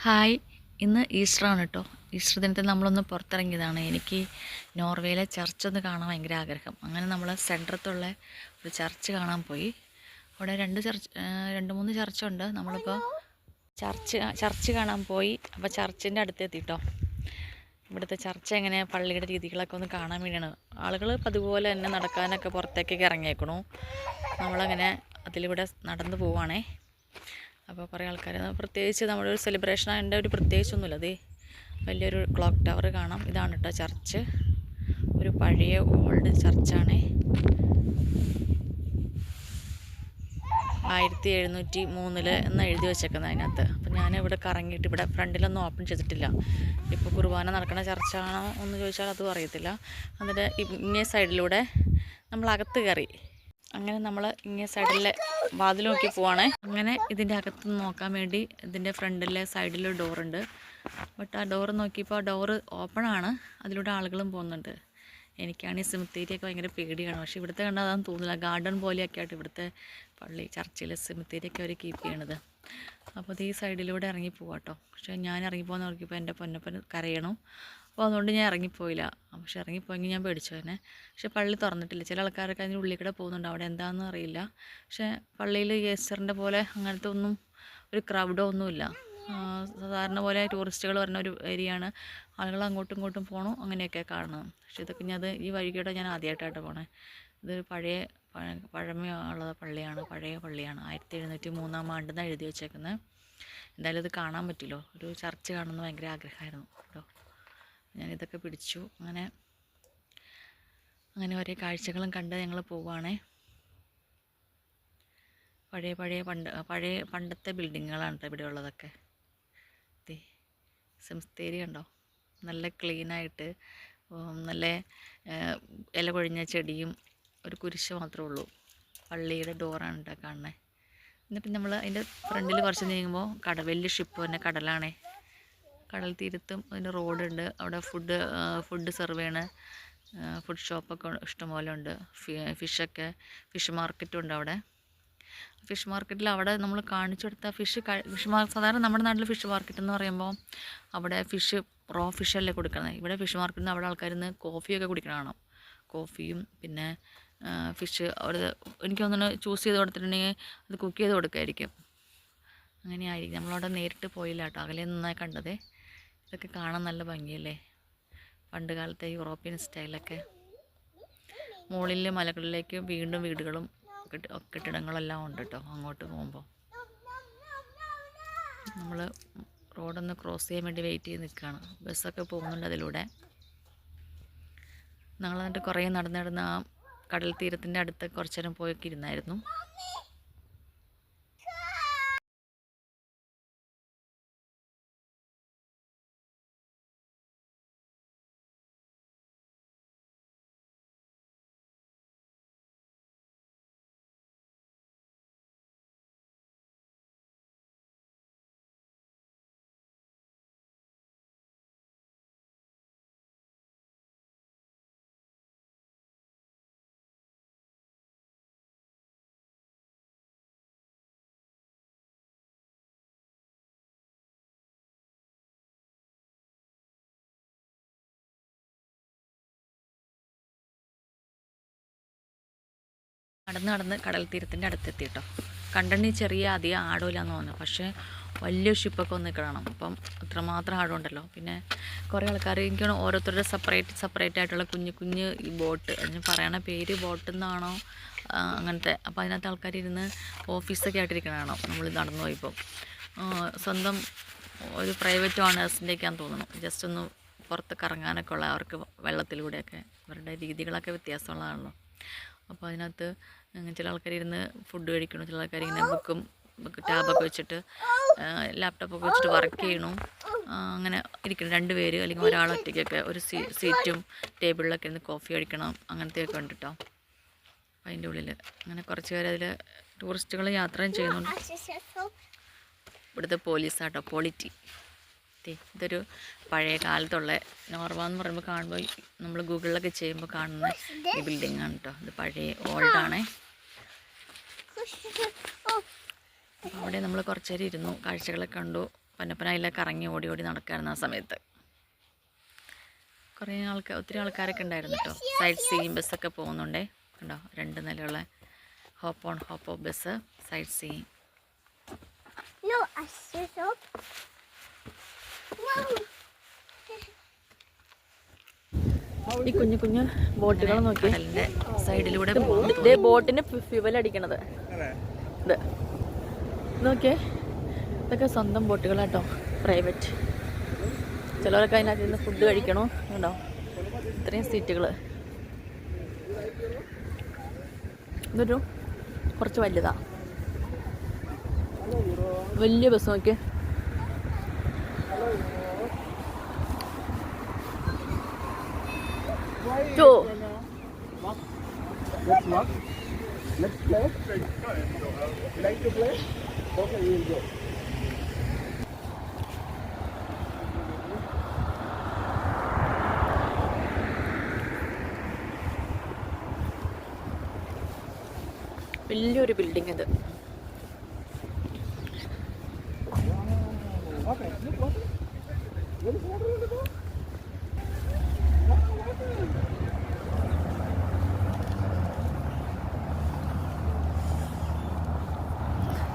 Hi, ഇന്ന് ഈസ്റ്ററാണ് കേട്ടോ. Easter ദിനത്തിൽ നമ്മളൊന്ന് പുറത്തിറങ്ങിയതാണ്. എനിക്ക് നോർവേയിലെ ചർച്ച് ഒന്ന് കാണാൻ ഭയങ്കര ആഗ്രഹം. അങ്ങനെ നമ്മൾ സെൻട്രത്തുള്ള ഒരു ചർച്ച് കാണാൻ പോയി. അവിടെ രണ്ട് മൂന്ന് ചർച്ചുണ്ട്. നമ്മളിപ്പോൾ ചർച്ച് കാണാൻ പോയി. അപ്പോൾ ചർച്ചിൻ്റെ അടുത്തെത്തിട്ടോ. ഇവിടുത്തെ ചർച്ച എങ്ങനെ, പള്ളിയുടെ രീതികളൊക്കെ ഒന്ന് കാണാൻ വേണ്ടിയാണ്. ആളുകൾ അതുപോലെ തന്നെ നടക്കാനൊക്കെ പുറത്തേക്കൊക്കെ ഇറങ്ങിയേക്കണു. നമ്മളങ്ങനെ അതിലൂടെ നടന്നു പോവുകയാണേ. അപ്പോൾ കുറേ ആൾക്കാർ, പ്രത്യേകിച്ച് നമ്മുടെ ഒരു സെലിബ്രേഷൻ അതിൻ്റെ ഒരു പ്രത്യേകിച്ചൊന്നുമില്ല. അതേ വലിയൊരു ക്ലോക്ക് ടവർ കാണാം. ഇതാണ് കേട്ടോ ചർച്ച്. ഒരു പഴയ ഓൾഡ് ചർച്ചാണ്. 1703 എന്ന് എഴുതി വെച്ചേക്കുന്നത് അതിനകത്ത്. അപ്പോൾ ഞാനിവിടെ കറങ്ങിയിട്ട് ഇവിടെ ഫ്രണ്ടിലൊന്നും ഓപ്പൺ ചെയ്തിട്ടില്ല. ഇപ്പോൾ കുർബാന നടക്കുന്ന ചർച്ചാണോ എന്ന് ചോദിച്ചാൽ അതും അറിയത്തില്ല. എന്നിട്ട് ഇങ്ങേ സൈഡിലൂടെ നമ്മളകത്ത് കയറി. അങ്ങനെ നമ്മൾ ഇങ്ങേ സൈഡിലെ വാതിൽ നോക്കി പോവാണ്. അങ്ങനെ ഇതിൻ്റെ അകത്ത് നോക്കാൻ വേണ്ടി ഇതിൻ്റെ ഫ്രണ്ടിലെ സൈഡിൽ ഡോറുണ്ട്. ബട്ട് ആ ഡോറ് നോക്കിയപ്പോൾ ആ ഡോറ് ഓപ്പണാണ്. അതിലൂടെ ആളുകളും പോകുന്നുണ്ട്. എനിക്കാണെങ്കിൽ സെമിത്തേരിയൊക്കെ ഭയങ്കര പേടിയാണ്. പക്ഷേ ഇവിടുത്തെ കണ്ടാൽ അതാണെന്ന് തോന്നില്ല. ഗാർഡൻ പോലെയൊക്കെ ആയിട്ട് ഇവിടുത്തെ പള്ളി ചർച്ചിലെ സെമിത്തേരിയൊക്കെ അവർ കീപ്പ് ചെയ്യണത്. അപ്പോൾ അത് ഈ സൈഡിലൂടെ ഇറങ്ങി പോവാട്ടോ. പക്ഷേ ഞാൻ ഇറങ്ങിപ്പോകാൻ നോക്കിയപ്പോൾ എൻ്റെ പൊന്നപ്പൻ കരയണം. അപ്പോൾ അതുകൊണ്ട് ഞാൻ ഇറങ്ങിപ്പോയില്ല. പക്ഷെ ഇറങ്ങിപ്പോയെങ്കിൽ ഞാൻ പേടിച്ചു തന്നെ. പക്ഷേ പള്ളി തുറന്നിട്ടില്ല. ചില ആൾക്കാരൊക്കെ അതിൻ്റെ ഉള്ളിൽ കൂടെ പോകുന്നുണ്ട്. അവിടെ എന്താണെന്ന് അറിയില്ല. പക്ഷേ പള്ളിയിൽ ഈസ്റ്ററിൻ്റെ പോലെ അങ്ങനത്തെ ഒന്നും ഒരു ക്രൗഡോ ഒന്നുമില്ല. സാധാരണ പോലെ ടൂറിസ്റ്റുകൾ വരുന്ന ഒരു ഏരിയയാണ്. ആളുകൾ അങ്ങോട്ടും ഇങ്ങോട്ടും പോകണം, അങ്ങനെയൊക്കെ കാണണം. പക്ഷേ ഇതൊക്കെ ഈ വഴികൂടെ ഞാൻ ആദ്യമായിട്ടാണ് പോണേ. ഇത് പഴമയുള്ള പള്ളിയാണ്, പഴയ പള്ളിയാണ്. 1703 ആണ്ടെന്നാണ് എഴുതി വെച്ചേക്കുന്നത്. എന്തായാലും ഇത് കാണാൻ പറ്റില്ലോ. ഒരു ചർച്ച് കാണുന്നത് ഭയങ്കര ആഗ്രഹമായിരുന്നു കേട്ടോ. ഞാനിതൊക്കെ പിടിച്ചു. അങ്ങനെ ഒരേ കാഴ്ചകളും കണ്ട് ഞങ്ങൾ പോവുകയാണേ. പണ്ടത്തെ ബിൽഡിങ്ങുകളാണ് കേട്ടോ ഇവിടെ ഉള്ളതൊക്കെ. സെമിത്തേരി കണ്ടോ, നല്ല ക്ലീനായിട്ട്, നല്ല ഇല കൊഴിഞ്ഞ ചെടിയും ഒരു കുരിശ് മാത്രമേ ഉള്ളൂ. പള്ളിയുടെ ഡോറാണ് കേട്ടോ കാണുന്നത്. എന്നിട്ട് നമ്മൾ അതിൻ്റെ ഫ്രണ്ടിൽ കുറച്ച് നീങ്ങുമ്പോൾ വലിയ ഷിപ്പ് തന്നെ കടലാണേ. കടൽ തീരത്തും അതിൻ്റെ റോഡുണ്ട്. അവിടെ ഫുഡ് സെർവ് ചെയ്യണ ഫുഡ് ഷോപ്പൊക്കെ ഇഷ്ടംപോലെ ഉണ്ട്. ഫിഷ് മാർക്കറ്റും ഉണ്ട് അവിടെ. ഫിഷ് മാർക്കറ്റിൽ അവിടെ നമ്മൾ കാണിച്ചു കൊടുത്ത സാധാരണ നമ്മുടെ നാട്ടിൽ ഫിഷ് മാർക്കറ്റ് എന്ന് പറയുമ്പോൾ അവിടെ റോ ഫിഷല്ലേ കൊടുക്കുന്നത്. ഇവിടെ ഫിഷ് മാർക്കറ്റിൽ നിന്ന് അവിടെ ആൾക്കാർ നിന്ന് കോഫിയൊക്കെ കുടിക്കണം. കോഫിയും പിന്നെ ഫിഷ് അവിടെ എനിക്ക് തോന്നുന്നു ചൂസ് ചെയ്ത് കൊടുത്തിട്ടുണ്ടെങ്കിൽ അത് കുക്ക് ചെയ്ത് കൊടുക്കുമായിരിക്കും. അങ്ങനെയായിരിക്കും. നമ്മളവിടെ നേരിട്ട് പോയില്ല കേട്ടോ, അകലെ നന്നായി കണ്ടതേ. ഇതൊക്കെ കാണാൻ നല്ല ഭംഗിയല്ലേ, പണ്ട് കാലത്തെ യൂറോപ്യൻ സ്റ്റൈലൊക്കെ. മുകളിൽ മലകളിലേക്ക് വീണ്ടും വീടുകളും കെട്ടിടങ്ങളെല്ലാം ഉണ്ട് കേട്ടോ. അങ്ങോട്ട് പോകുമ്പോൾ നമ്മൾ റോഡൊന്ന് ക്രോസ് ചെയ്യാൻ വേണ്ടി വെയിറ്റ് ചെയ്ത് നിൽക്കുകയാണ്. ബസ്സൊക്കെ പോകുന്നുണ്ട് അതിലൂടെ. ഞങ്ങൾ എന്നിട്ട് കുറേ നടന്ന് ആ കടൽ തീരത്തിൻ്റെ അടുത്ത് കുറച്ച് നേരം പോയൊക്കെ ഇരുന്നായിരുന്നു. നടന്ന് കടൽ തീരത്തിൻ്റെ അടുത്തെത്തി കേട്ടോ. കണ്ടണി ചെറിയ അധികം ആഴമില്ലാന്ന് തോന്നുന്നു. പക്ഷേ വലിയ ഷിപ്പൊക്കെ ഒന്ന് കാണണം. അപ്പം അത്രമാത്രം ആഴമുണ്ടല്ലോ. പിന്നെ കുറേ ആൾക്കാർ, എനിക്കാണ് ഓരോരുത്തരുടെ സെപ്പറേറ്റ് ആയിട്ടുള്ള കുഞ്ഞ് ഈ ബോട്ട്, അതിന് പറയണ പേര് ബോട്ട് എന്നാണോ അങ്ങനത്തെ. അപ്പോൾ അതിനകത്ത് ആൾക്കാർ ഇരുന്ന് ഓഫീസൊക്കെ ആയിട്ടിരിക്കണതാണോ നമ്മൾ നടന്നു പോയപ്പോൾ. സ്വന്തം ഒരു പ്രൈവറ്റ് ഓണേഴ്സിൻ്റെയൊക്കെയാണെന്ന് തോന്നുന്നു. ജസ്റ്റ് ഒന്ന് പുറത്ത് കറങ്ങാനൊക്കെ ഉള്ള അവർക്ക് വെള്ളത്തിലൂടെയൊക്കെ. അവരുടെ രീതികളൊക്കെ വ്യത്യാസമുള്ളതാണല്ലോ. അപ്പോൾ അതിനകത്ത് ചില ആൾക്കാർ ഇരുന്ന് ഫുഡ് കഴിക്കണം, ചില ആൾക്കാർ ഇങ്ങനെ ടാബൊക്കെ വെച്ചിട്ട് ലാപ്ടോപ്പൊക്കെ വെച്ചിട്ട് വർക്ക് ചെയ്യണു. അങ്ങനെ ഇരിക്കണം 2 പേര് അല്ലെങ്കിൽ ഒരാൾ ഒറ്റയ്ക്കൊക്കെ ഒരു സീറ്റും ടേബിളിലൊക്കെ ഇരുന്ന് കോഫി കഴിക്കണം. അങ്ങനത്തെയൊക്കെ ഉണ്ട് കേട്ടോ അതിൻ്റെ ഉള്ളിൽ. അങ്ങനെ കുറച്ച് പേര് അതിൽ ടൂറിസ്റ്റുകൾ യാത്രയും ചെയ്യുന്നുണ്ട്. ഇവിടുത്തെ പോലീസാട്ടോ, പോളിറ്റി. ഇതൊരു പഴയ കാലത്തുള്ള നോർവ എന്ന് പറയുമ്പോൾ കാണുമ്പോൾ നമ്മൾ ഗൂഗിളിലൊക്കെ ചെയ്യുമ്പോൾ കാണുന്ന ഈ ബിൽഡിങ്ങാണ് കേട്ടോ. ഇത് പഴയ ഓൾഡാണേ. അവിടെ നമ്മൾ കുറച്ച് നേരം ഇരുന്നു, കാഴ്ചകളൊക്കെ കണ്ടു. പൊന്നപ്പന അതിലൊക്കെ ഇറങ്ങി ഓടി ഓടി നടക്കായിരുന്നു ആ സമയത്ത്. ഒത്തിരി ആൾക്കാരൊക്കെ ഉണ്ടായിരുന്നു കേട്ടോ. സൈഡ് സീയിങ് ബസ്സൊക്കെ പോകുന്നുണ്ടേ. കണ്ടോ 2 നിലയുള്ള hop on hop off bus sightseeing. ഈ കുഞ്ഞു കുഞ്ഞു ബോട്ടുകൾ നോക്കി അതിൻ്റെ സൈഡിലൂടെ ഇതേ ബോട്ടിന് ഫ്യൂവൽ അടിക്കണത് ഇത് നോക്കിയേ. ഇതൊക്കെ സ്വന്തം ബോട്ടുകളാട്ടോ, പ്രൈവറ്റ്. ചിലവരൊക്കെ അതിനകത്ത് നിന്ന് ഫുഡ് കഴിക്കണോ ഉണ്ടോ. ഇത്രയും സീറ്റുകൾ. ഇതൊരു കുറച്ച് വലുതാ, വലിയ ബസ് നോക്കിയേ. Let's play. You like to play? Okay, we will go. വലിയൊരു ബിൽഡിംഗ് ഇത്. Okay, look water. There is water in the boat.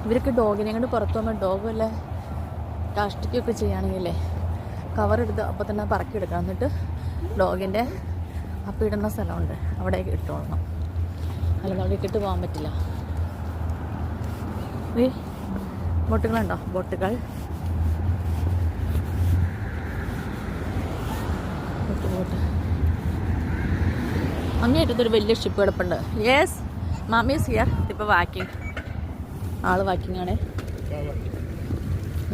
ഇവർക്ക് ഡോഗിനെ കൊണ്ട് പുറത്തു പോകുമ്പോൾ ഡോഗ് വല്ല കാഷ്ടിക്കൊക്കെ ചെയ്യുകയാണെങ്കിലേ കവറെടുത്ത് അപ്പോൾ തന്നെ പറക്കിയെടുക്കണം. എന്നിട്ട് ഡോഗിൻ്റെ അപ്പിടുന്ന സ്ഥലമുണ്ട്, അവിടേക്ക് ഇട്ടോളണം. അല്ലെങ്കിൽ അവിടെ ഇട്ടിട്ട് പോകാൻ പറ്റില്ല. ഈ ബോട്ടുകളുണ്ടോ, ബോട്ടുകൾ ബോട്ട് അങ്ങേറ്റത്തൊരു വലിയ ഷിപ്പ് കിടപ്പുണ്ട്. Yes mummy's here. ഇപ്പോൾ വാക്കിങ്, ആള് വാക്കിംഗ് ആണ്.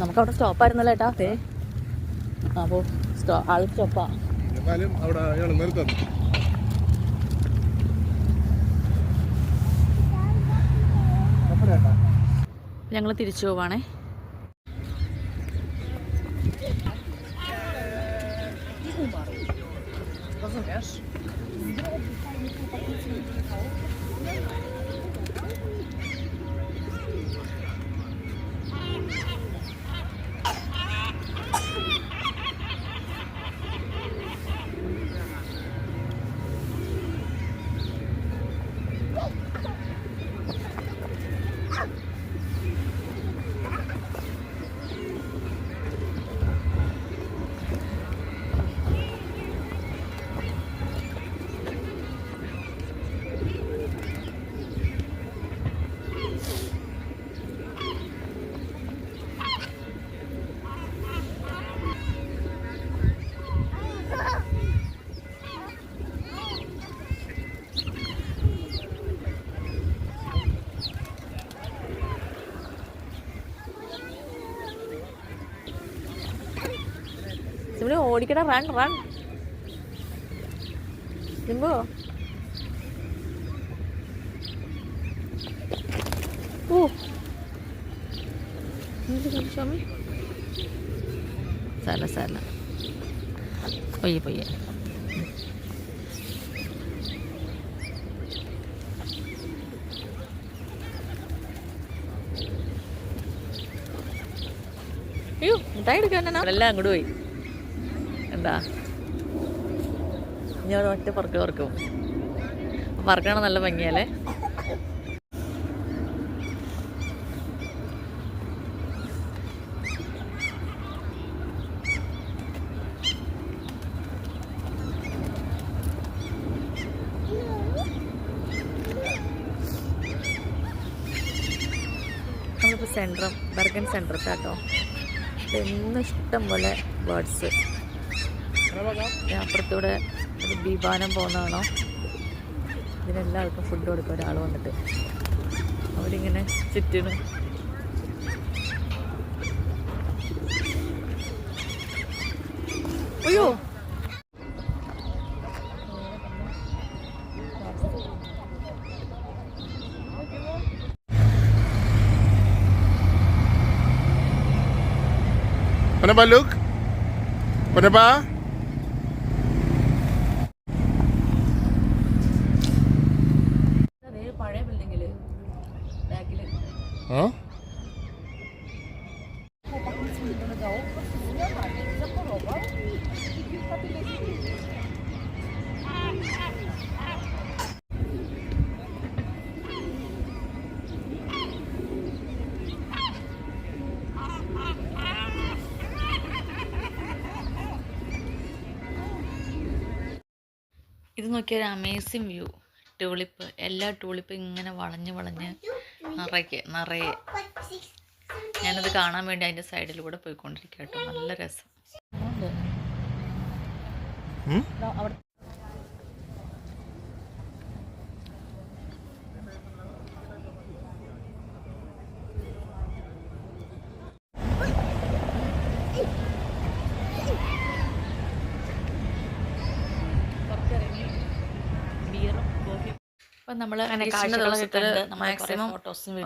നമുക്കവിടെ സ്റ്റോപ്പായിരുന്നല്ലോ ഏട്ടാ. അതെ, അപ്പോൾ ആള് സ്റ്റോപ്പാ. ഞങ്ങൾ തിരിച്ചു പോവാണേ. സിംബു ഓടിക്കടാ, റൺ റൺ സിംബു. ഓ സ്വാമി സാല സാല പൊയ്യെ പൊയ്യെ. അയ്യോ മിഠായി എടുക്കാൻ എല്ലാം അങ്ങോട്ട് പോയി. എന്താ ഞാൻ ഒറ്റ പറക്കും. പറക്കണ നല്ല ഭംഗിയല്ലേ. നമ്മളിപ്പോൾ ബർഗൻ സെൻറ്ററിട്ടാട്ടോ. ഇന്ന് ഇഷ്ടം പോലെ ബേർഡ്സ്. അപ്പുറത്തൂടെ ഒരു വിമാനം പോകുന്നതാണോ. ഇതിനെല്ലാവർക്കും ഫുഡ് കൊടുക്കും ഒരാൾ വന്നിട്ട്. അവരിങ്ങനെ ചുറ്റിന്. അയ്യോ Panapa, look. Panapa. പഴയ ബിൽഡിങ്ങില് ബാക്കില് ഇത് നോക്കിയൊരു അമേസിങ് വ്യൂ. ട്യൂലിപ്പ്, എല്ലാ ട്യൂലിപ്പും ഇങ്ങനെ വളഞ്ഞ് വളഞ്ഞ് നിറയെ. ഞാനത് കാണാൻ വേണ്ടി അതിൻ്റെ സൈഡിലൂടെ പോയിക്കൊണ്ടിരിക്കുക കേട്ടോ. നല്ല രസം. അവിടെ അപ്പം നമ്മൾ കാഴ്ചകൾ മാക്സിമം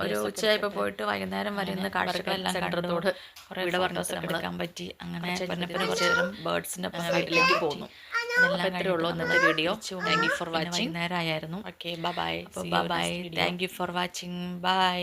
ഒരു ഉച്ചയായപ്പോൾ പോയിട്ട് വൈകുന്നേരം വരെ ഇന്ന് കാഴ്ചകളെല്ലാം കണ്ടതോട് കുറേ ഇവിടെ എടുക്കാൻ പറ്റി. അങ്ങനെ കുറച്ച് നേരം ബേർഡ്സിൻ്റെ വീട്ടിലേക്ക് പോന്നു. അതെല്ലാം കഴിഞ്ഞുള്ളൂ ഇന്നത്തെ video. Thank you for watching. വൈകുന്നേരം ആയിരുന്നു. Okay, bye. Thank you for watching. By.